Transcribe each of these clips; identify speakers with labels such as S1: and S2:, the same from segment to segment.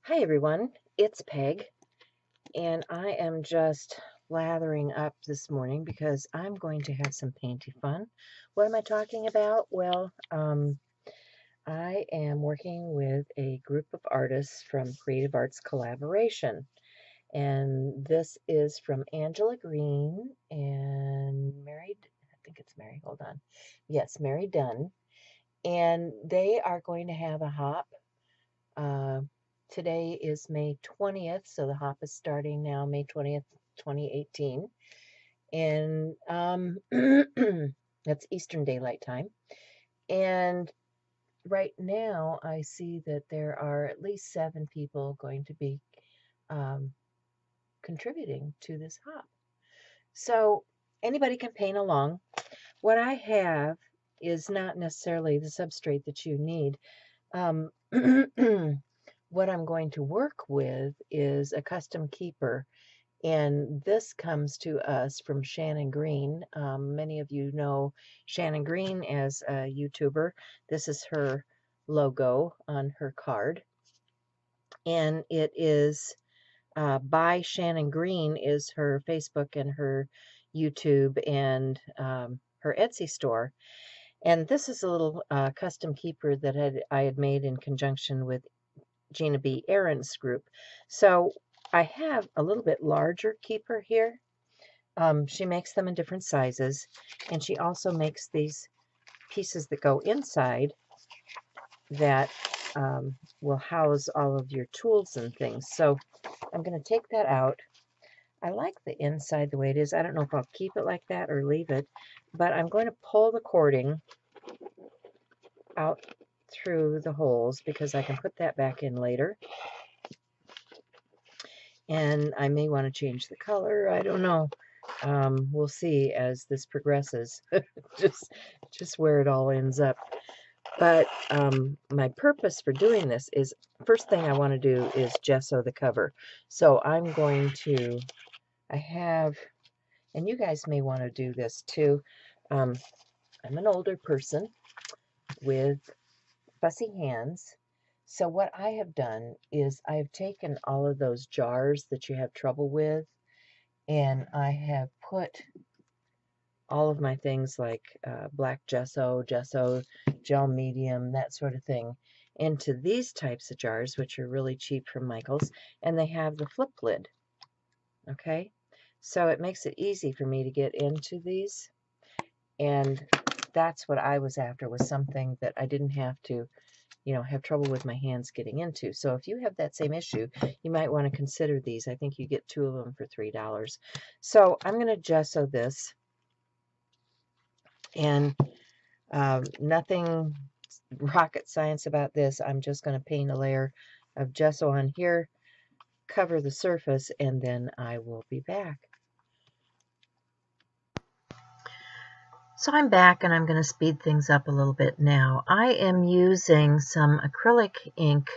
S1: Hi everyone, it's Peg, and I am just lathering up this morning because I'm going to have some painting fun. What am I talking about? Well, I am working with a group of artists from Creative Arts Collaboration, and this is from Angela Green and I think it's Mary, hold on. Yes, Mary Dunn, and they are going to have a hop. Uh, Today is May 20th, so the hop is starting now, May 20th, 2018. And that's Eastern Daylight Time. And right now, I see that there are at least 7 people going to be um, contributing to this hop. So anybody can paint along. What I have is not necessarily the substrate that you need. Um, what I'm going to work with is a custom keeper, and this comes to us from Shannon Green. Many of you know Shannon Green as a YouTuber. This is her logo on her card, and it is by Shannon Green is her Facebook and her YouTube and her Etsy store. And this is a little custom keeper that I had made in conjunction with Gina B. Aaron's group. So I have a little bit larger keeper here. She makes them in different sizes, and she also makes these pieces that go inside that will house all of your tools and things. So I'm going to take that out. I like the inside the way it is. I don't know if I'll keep it like that or leave it, but I'm going to pull the cording out through the holes because I can put that back in later. And I may want to change the color. I don't know. We'll see as this progresses, just where it all ends up. But my purpose for doing this is, first thing I want to do is gesso the cover. So I'm going to, I have, and you guys may want to do this too. I'm an older person with fussy hands. So what I have done is I've taken all of those jars that you have trouble with, and I have put all of my things like black gesso, gel medium, that sort of thing, into these types of jars, which are really cheap from Michael's, and they have the flip lid, okay? So it makes it easy for me to get into these, and that's what I was after, was something that I didn't have to, have trouble with my hands getting into. So if you have that same issue, you might want to consider these. I think you get 2 of them for $3. So I'm going to gesso this, and nothing rocket science about this. I'm just going to paint a layer of gesso on here, cover the surface, and then I will be back. So I'm back, and I'm going to speed things up a little bit now. I am using some acrylic ink.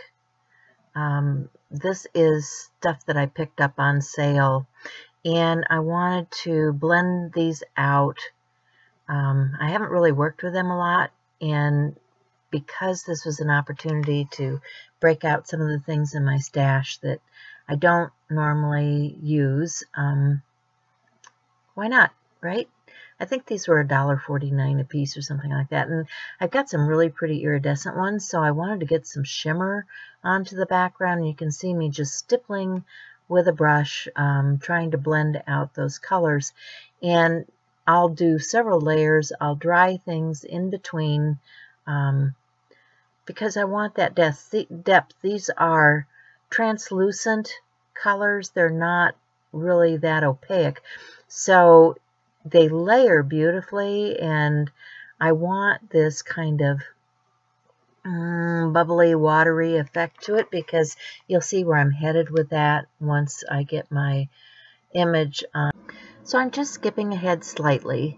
S1: This is stuff that I picked up on sale, and I wanted to blend these out. I haven't really worked with them a lot, and because this was an opportunity to break out some of the things in my stash that I don't normally use, why not, right? I think these were $1.49 a piece or something like that, and I've got some really pretty iridescent ones, so I wanted to get some shimmer onto the background. You can see me just stippling with a brush, trying to blend out those colors, and I'll do several layers. I'll dry things in between, because I want that depth. These are translucent colors. They're not really that opaque. So they layer beautifully, and I want this kind of bubbly, watery effect to it, because you'll see where I'm headed with that once I get my image on. So I'm just skipping ahead slightly.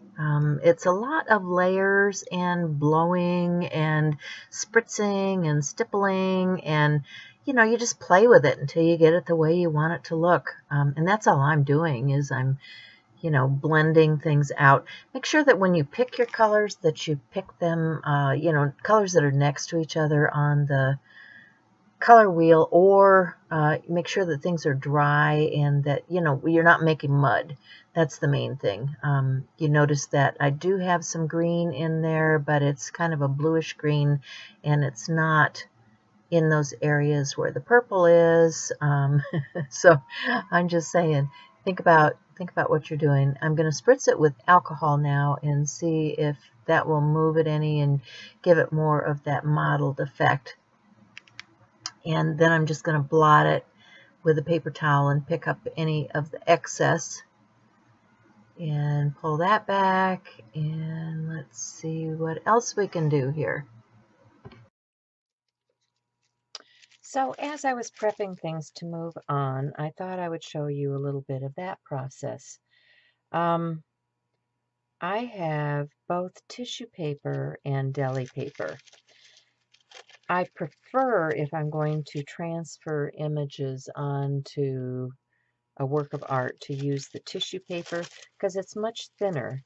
S1: It's a lot of layers and blowing and spritzing and stippling, and you just play with it until you get it the way you want it to look. And that's all I'm doing, is I'm blending things out. Make sure that when you pick your colors that you pick them, colors that are next to each other on the color wheel, or make sure that things are dry and that, you know, you're not making mud. That's the main thing. You notice that I do have some green in there, but it's kind of a bluish green, and it's not in those areas where the purple is. So I'm just saying, think about what you're doing. I'm going to spritz it with alcohol now and see if that will move it any and give it more of that mottled effect. And then I'm just going to blot it with a paper towel and pick up any of the excess and pull that back. And let's see what else we can do here. So as I was prepping things to move on, I thought I would show you a little bit of that process. I have both tissue paper and deli paper. I prefer, if I'm going to transfer images onto a work of art, to use the tissue paper because it's much thinner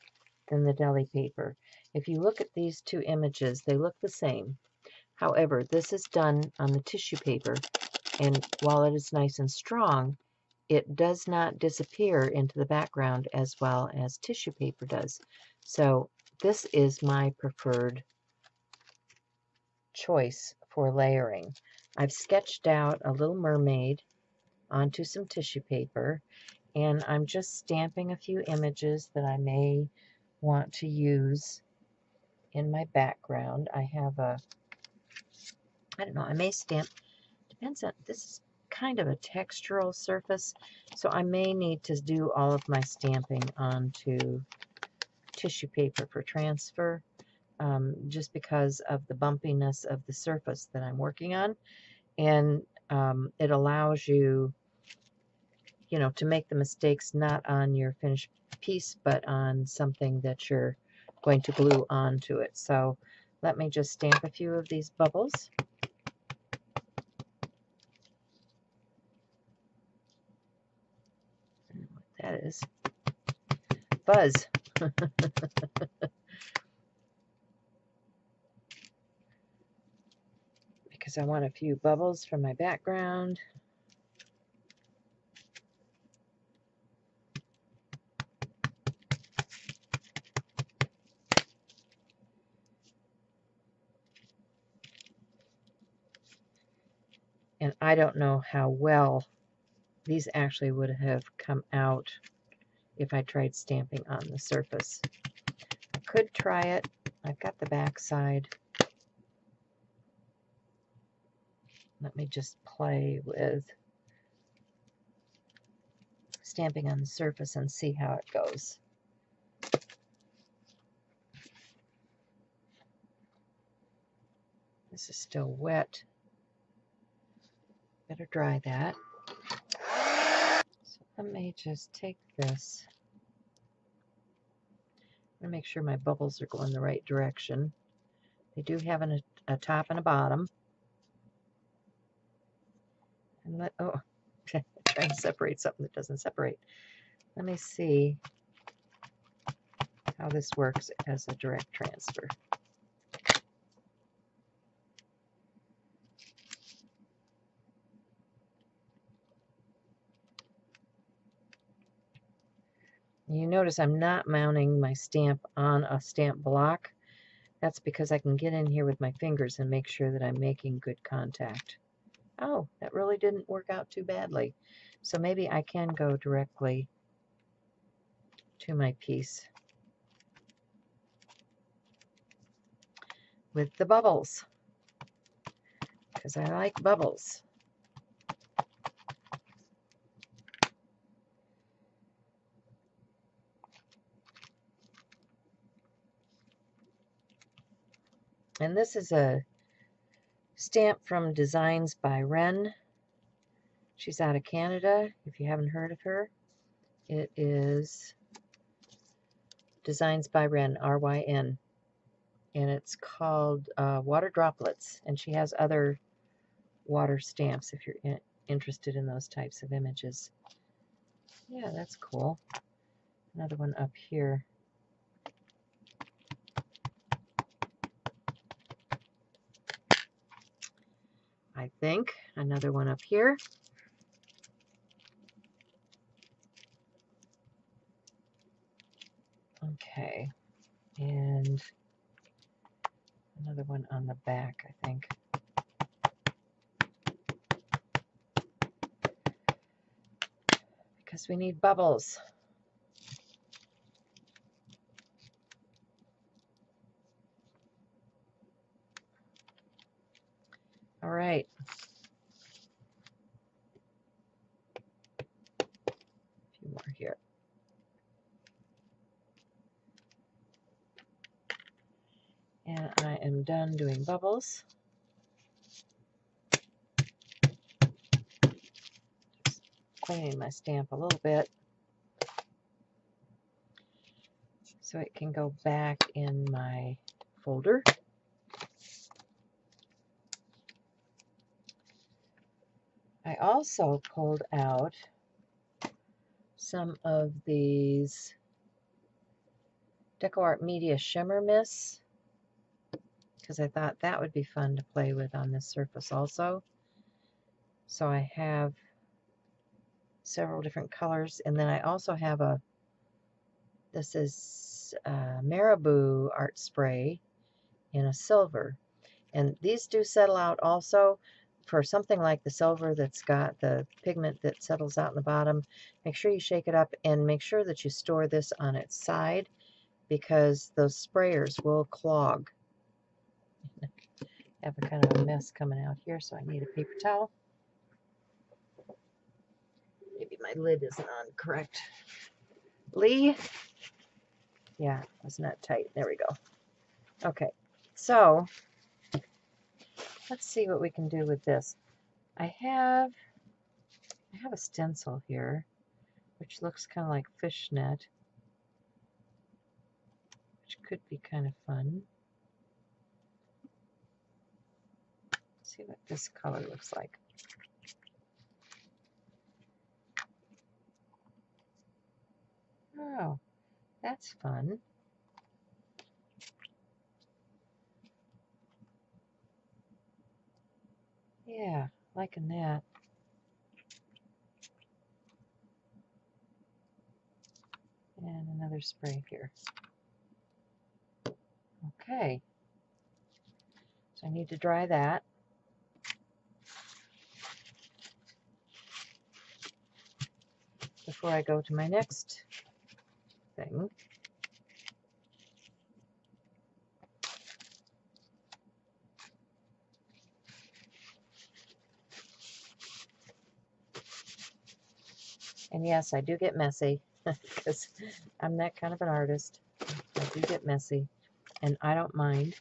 S1: than the deli paper. If you look at these two images, they look the same. However, this is done on the tissue paper, and while it is nice and strong, it does not disappear into the background as well as tissue paper does. So this is my preferred choice for layering. I've sketched out a little mermaid onto some tissue paper, and I'm just stamping a few images that I may want to use in my background. I have a, I don't know, I may stamp, depends on, this is kind of a textural surface, so I may need to do all of my stamping onto tissue paper for transfer, just because of the bumpiness of the surface that I'm working on. And it allows you, you know, to make the mistakes not on your finished piece, but on something that you're going to glue onto it. So let me just stamp a few of these bubbles. What that is. Buzz. Because I want a few bubbles from my background. And I don't know how well these actually would have come out if I tried stamping on the surface. I could try it. I've got the back side. Let me just play with stamping on the surface and see how it goes. This is still wet. Better dry that. So let me just take this. I'm going to make sure my bubbles are going the right direction. They do have a top and a bottom. And oh, trying to separate something that doesn't separate. Let me see how this works as a direct transfer. You notice I'm not mounting my stamp on a stamp block. That's because I can get in here with my fingers and make sure that I'm making good contact. Oh, that really didn't work out too badly. So maybe I can go directly to my piece with the bubbles, because I like bubbles. And this is a stamp from Designs by Ren. She's out of Canada, if you haven't heard of her. It is Designs by Ren, R-Y-N. And it's called Water Droplets. And she has other water stamps if you're interested in those types of images. Yeah, that's cool. Another one up here. I think. Another one up here. Okay, and another one on the back, I think. Because we need bubbles. All right. A few more here. And I am done doing bubbles. Just cleaning my stamp a little bit so it can go back in my folder. I also pulled out some of these DecoArt Media Shimmer Mists because I thought that would be fun to play with on this surface also. So I have several different colors, and then I also have this is Marabou art spray in a silver, and these do settle out also. For something like the silver that's got the pigment that settles out in the bottom, make sure you shake it up and make sure that you store this on its side because those sprayers will clog. I have a kind of a mess coming out here, so I need a paper towel. Maybe my lid isn't on correctly. Yeah, it's not tight. There we go. Okay, so let's see what we can do with this. I have a stencil here, which looks kind of like fishnet, which could be kind of fun. Let's see what this color looks like. Oh, that's fun. Yeah, liking that. And another spray here. Okay. So I need to dry that. Before I go to my next thing. And yes, I do get messy because I'm that kind of an artist. I do get messy, and I don't mind.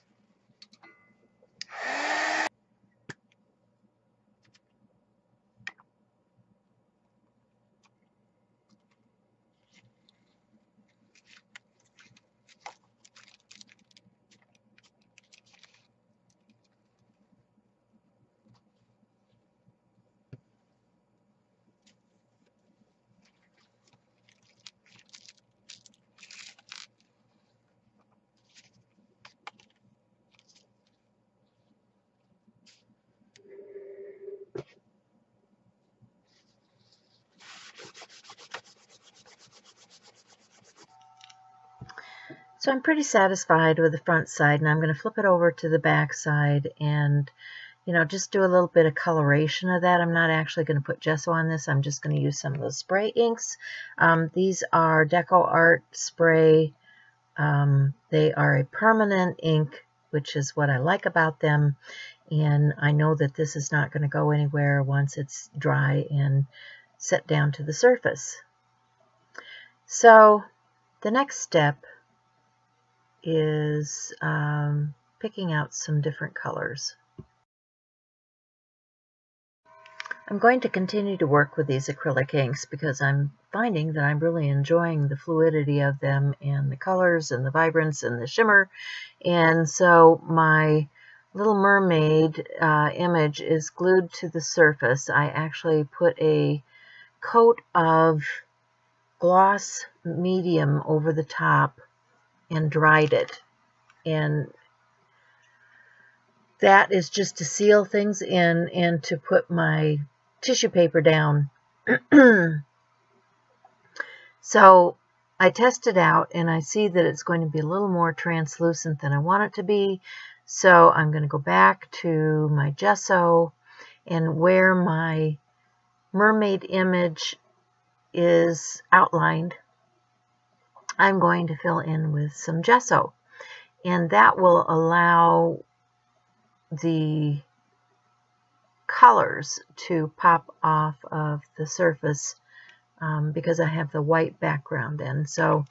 S1: So I'm pretty satisfied with the front side, and I'm going to flip it over to the back side and, you know, just do a little bit of coloration of that. I'm not actually going to put gesso on this. I'm just going to use some of those spray inks. These are DecoArt spray. They are a permanent ink, which is what I like about them. And I know that this is not going to go anywhere once it's dry and set down to the surface. So the next step is picking out some different colors. I'm going to continue to work with these acrylic inks because I'm finding that I'm really enjoying the fluidity of them and the colors and the vibrance and the shimmer. And so my Little Mermaid image is glued to the surface. I actually put a coat of gloss medium over the top and dried it. And that is just to seal things in and to put my tissue paper down. So I test it out and I see that it's going to be a little more translucent than I want it to be. So I'm going to go back to my gesso, and where my mermaid image is outlined, I'm going to fill in with some gesso, and that will allow the colors to pop off of the surface because I have the white background in. So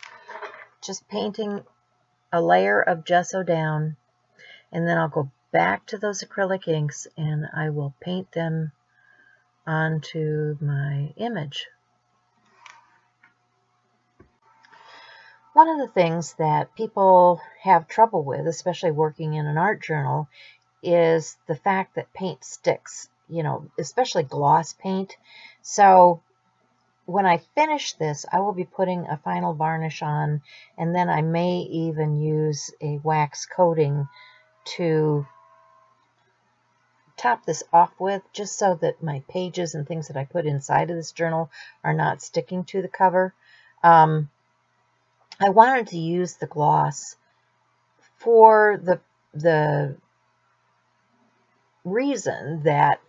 S1: just painting a layer of gesso down, and then I'll go back to those acrylic inks and I will paint them onto my image. One of the things that people have trouble with, especially working in an art journal, is the fact that paint sticks, you know, especially gloss paint. So when I finish this, I will be putting a final varnish on, and then I may even use a wax coating to top this off with, just so that my pages and things that I put inside of this journal are not sticking to the cover. I wanted to use the gloss for the reason that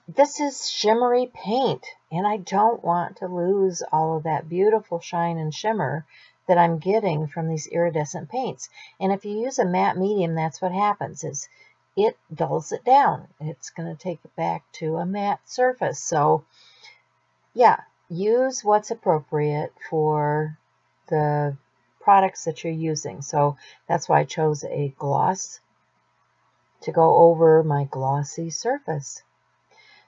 S1: this is shimmery paint, and I don't want to lose all of that beautiful shine and shimmer that I'm getting from these iridescent paints. And if you use a matte medium, that's what happens, is it dulls it down. It's going to take it back to a matte surface. So yeah, use what's appropriate for the products that you're using. So that's why I chose a gloss to go over my glossy surface.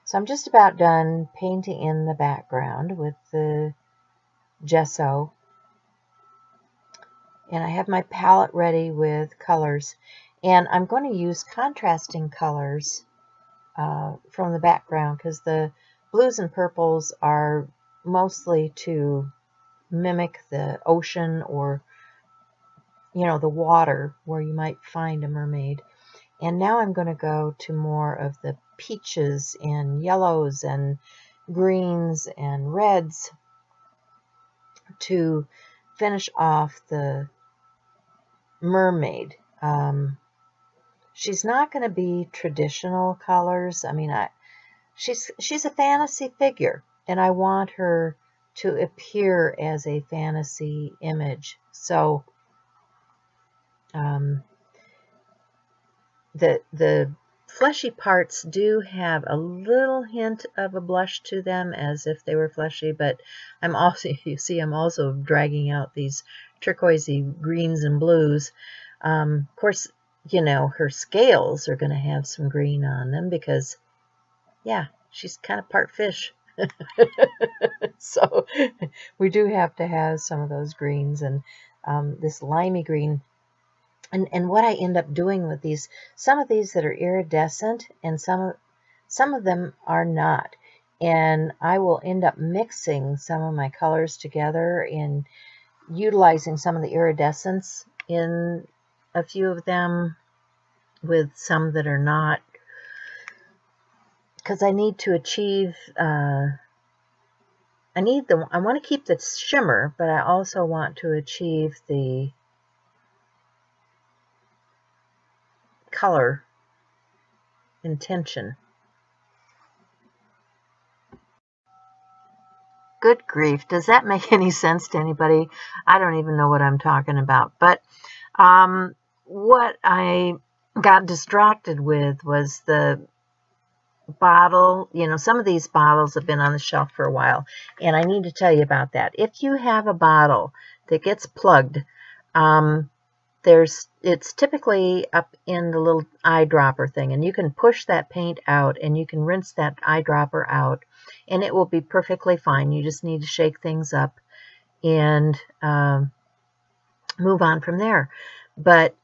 S1: So I'm just about done painting in the background with the gesso. And I have my palette ready with colors. And I'm going to use contrasting colors from the background, because the blues and purples are mostly to mimic the ocean, or, you know, the water where you might find a mermaid. And now I'm going to go to more of the peaches and yellows and greens and reds to finish off the mermaid. She's not going to be traditional colors. I mean, she's a fantasy figure, and I want her to appear as a fantasy image. So the fleshy parts do have a little hint of a blush to them, as if they were fleshy, but I'm also, you see, I'm also dragging out these turquoisey greens and blues. Of course, you know, her scales are going to have some green on them because, yeah, she's kind of part fish. So we do have to have some of those greens, and this limey green. And what I end up doing with these, some of these that are iridescent and some of them are not. And I will end up mixing some of my colors together and utilizing some of the iridescence in a few of them with some that are not, because I need to achieve, I want to keep the shimmer, but I also want to achieve the color intention. Good grief, does that make any sense to anybody? I don't even know what I'm talking about. But what I got distracted with was the bottle. You know, some of these bottles have been on the shelf for a while, and I need to tell you about that. If you have a bottle that gets plugged, it's typically up in the little eyedropper thing, and you can push that paint out and you can rinse that eyedropper out, and it will be perfectly fine. You just need to shake things up and move on from there. But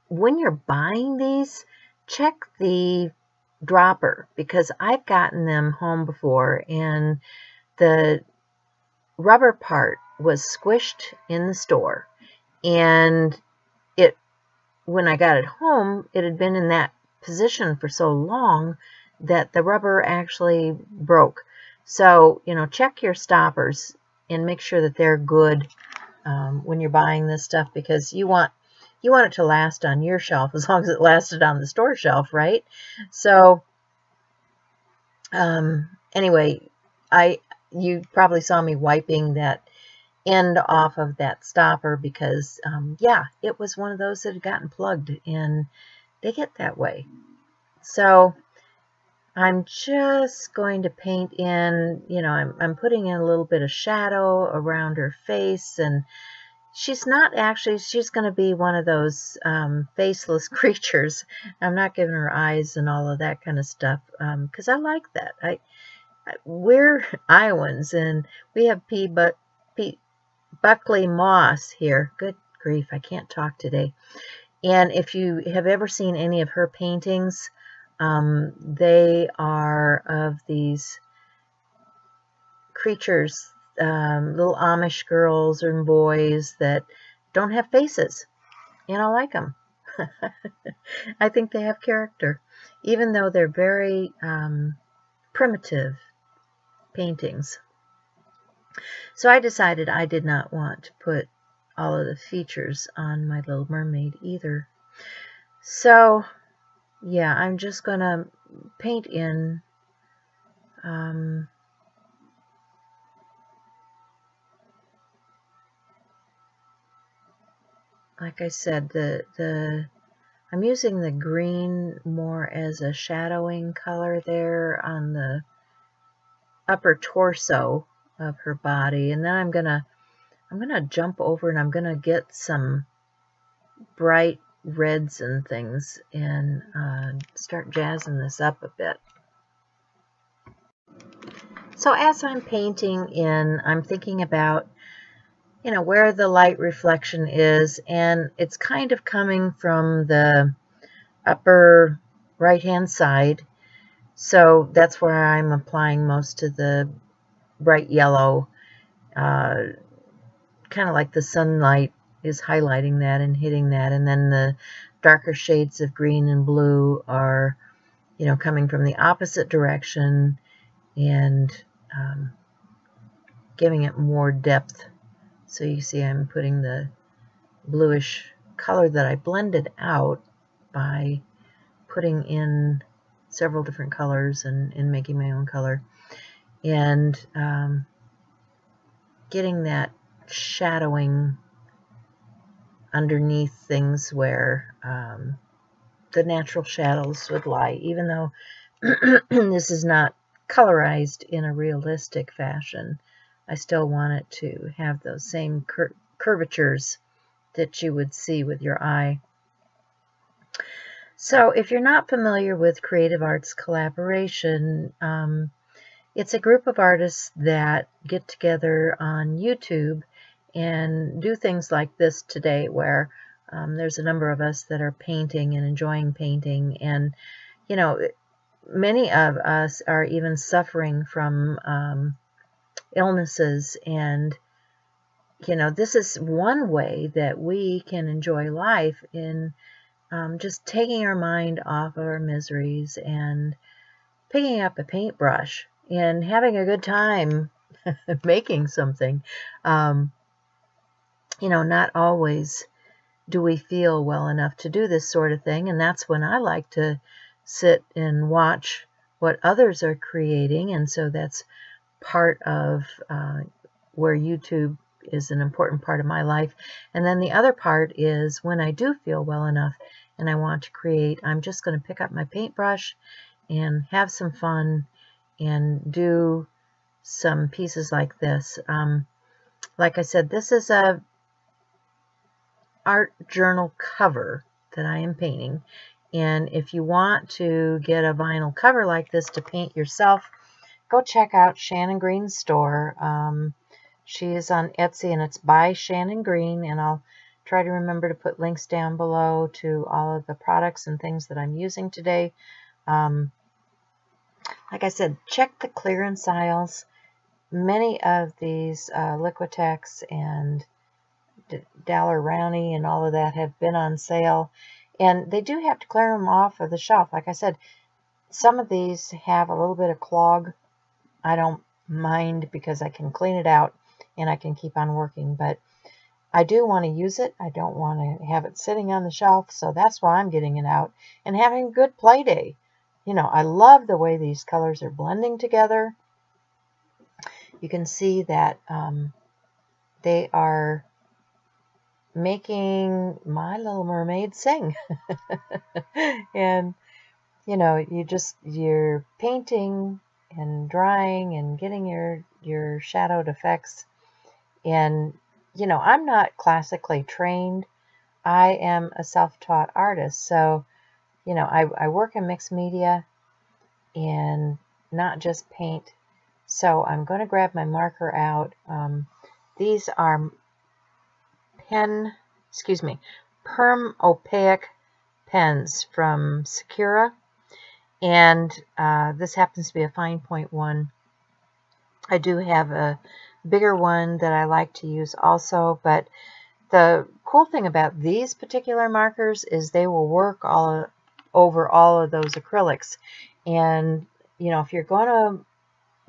S1: when you're buying these, check the dropper, because I've gotten them home before and the rubber part was squished in the store, and it when I got it home, it had been in that position for so long that the rubber actually broke. So, you know, check your stoppers and make sure that they're good when you're buying this stuff, because you want it to last on your shelf as long as it lasted on the store shelf, right? So anyway, you probably saw me wiping that end off of that stopper because yeah, it was one of those that had gotten plugged, and they get that way. So I'm just going to paint in, you know, I'm putting in a little bit of shadow around her face, and she's not actually, she's going to be one of those faceless creatures. I'm not giving her eyes and all of that kind of stuff because I like that. We're Iowans, and we have P. Buckley Moss here. Good grief, I can't talk today. And if you have ever seen any of her paintings, they are of these creatures, little Amish girls and boys that don't have faces, and I like them. I think they have character, even though they're very primitive paintings. So I decided I did not want to put all of the features on my Little Mermaid either. So yeah, I'm just gonna paint in like I said, I'm using the green more as a shadowing color there on the upper torso of her body, and then I'm gonna jump over and I'm gonna get some bright reds and things and start jazzing this up a bit. So as I'm painting in, I'm thinking about, you know, where the light reflection is, and it's kind of coming from the upper right hand side, so that's where I'm applying most of the bright yellow, kind of like the sunlight is highlighting that and hitting that, and then the darker shades of green and blue are, you know, coming from the opposite direction and giving it more depth. So you see I'm putting the bluish color that I blended out by putting in several different colors and making my own color, and getting that shadowing underneath things where the natural shadows would lie, even though this is not colorized in a realistic fashion. I still want it to have those same curvatures that you would see with your eye. So if you're not familiar with Creative Arts Collaboration, it's a group of artists that get together on YouTube and do things like this today, where there's a number of us that are painting and enjoying painting, and you know, many of us are even suffering from illnesses, and you know, this is one way that we can enjoy life in just taking our mind off of our miseries and picking up a paintbrush and having a good time making something. You know, not always do we feel well enough to do this sort of thing, and that's when I like to sit and watch what others are creating, and so that's part of where YouTube is an important part of my life. And then the other part is when I do feel well enough and I want to create, I'm just going to pick up my paintbrush and have some fun and do some pieces like this. Like I said, this is a art journal cover that I am painting, and if you want to get a vinyl cover like this to paint yourself, go check out Shannon Green's store. She is on Etsy, and it's by Shannon Green, and I'll try to remember to put links down below to all of the products and things that I'm using today. Like I said, check the clearance aisles. Many of these Liquitex and Daler-Rowney and all of that have been on sale. And they do have to clear them off of the shelf. Like I said, some of these have a little bit of clog. I don't mind because I can clean it out and I can keep on working. But I do want to use it. I don't want to have it sitting on the shelf. So that's why I'm getting it out and having a good play day. You know, I love the way these colors are blending together. You can see that they are making My Little Mermaid sing. And, you know, you're painting and drying and getting your shadowed effects. And, you know, I'm not classically trained. I am a self-taught artist. So, you know, I work in mixed media and not just paint. So I'm going to grab my marker out. These are Perm Opaque pens from Sakura, and this happens to be a fine point one. I do have a bigger one that I like to use also, but the cool thing about these particular markers is they will work over all of those acrylics. And you know, if you're going to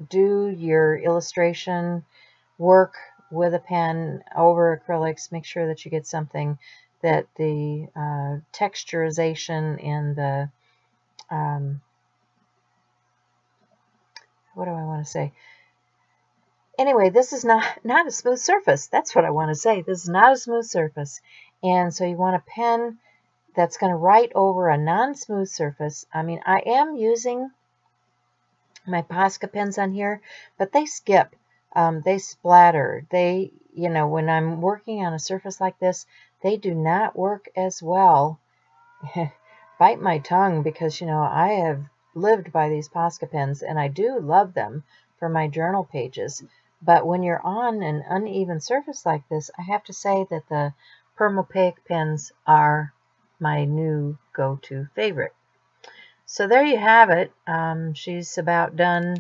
S1: do your illustration work with a pen over acrylics, make sure that you get something that the texturization and the what do I want to say? Anyway, this is not a smooth surface. That's what I want to say. This is not a smooth surface. And so you want a pen that's going to write over a non-smooth surface. I mean, I am using my Posca pens on here, but they skip. They splatter. They, you know, when I'm working on a surface like this, they do not work as well. Bite my tongue because, you know, I have lived by these Posca pens and I do love them for my journal pages. But when you're on an uneven surface like this, I have to say that the Perm Opaque pens are my new go-to favorite. So there you have it. She's about done.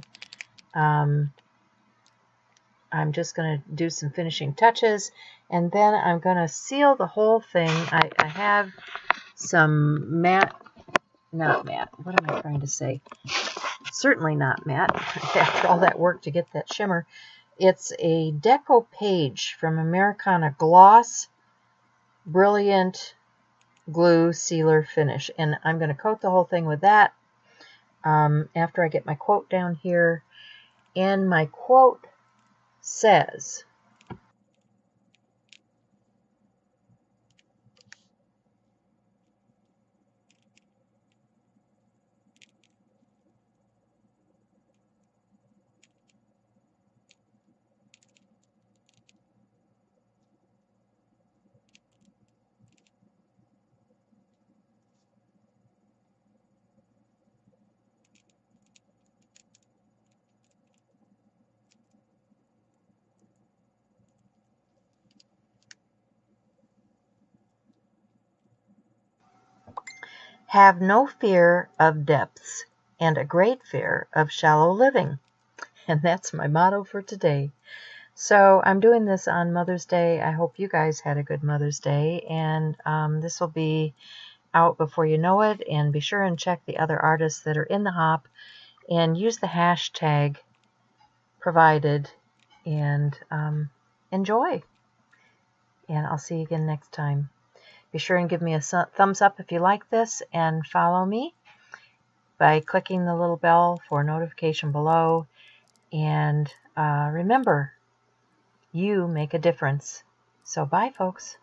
S1: I'm just going to do some finishing touches, and then I'm going to seal the whole thing. I have some not matte, what am I trying to say? Certainly not matte, after all that work to get that shimmer. It's a Deco Page from Americana Gloss Brilliant Glue Sealer Finish, and I'm going to coat the whole thing with that after I get my quote down here. And my quote says, have no fear of depths and a great fear of shallow living. And that's my motto for today. So I'm doing this on Mother's Day. I hope you guys had a good Mother's Day. And this will be out before you know it. And be sure and check the other artists that are in the hop and use the hashtag provided and enjoy. And I'll see you again next time. Be sure and give me a thumbs up if you like this, and follow me by clicking the little bell for notification below. And remember, you make a difference. So bye, folks.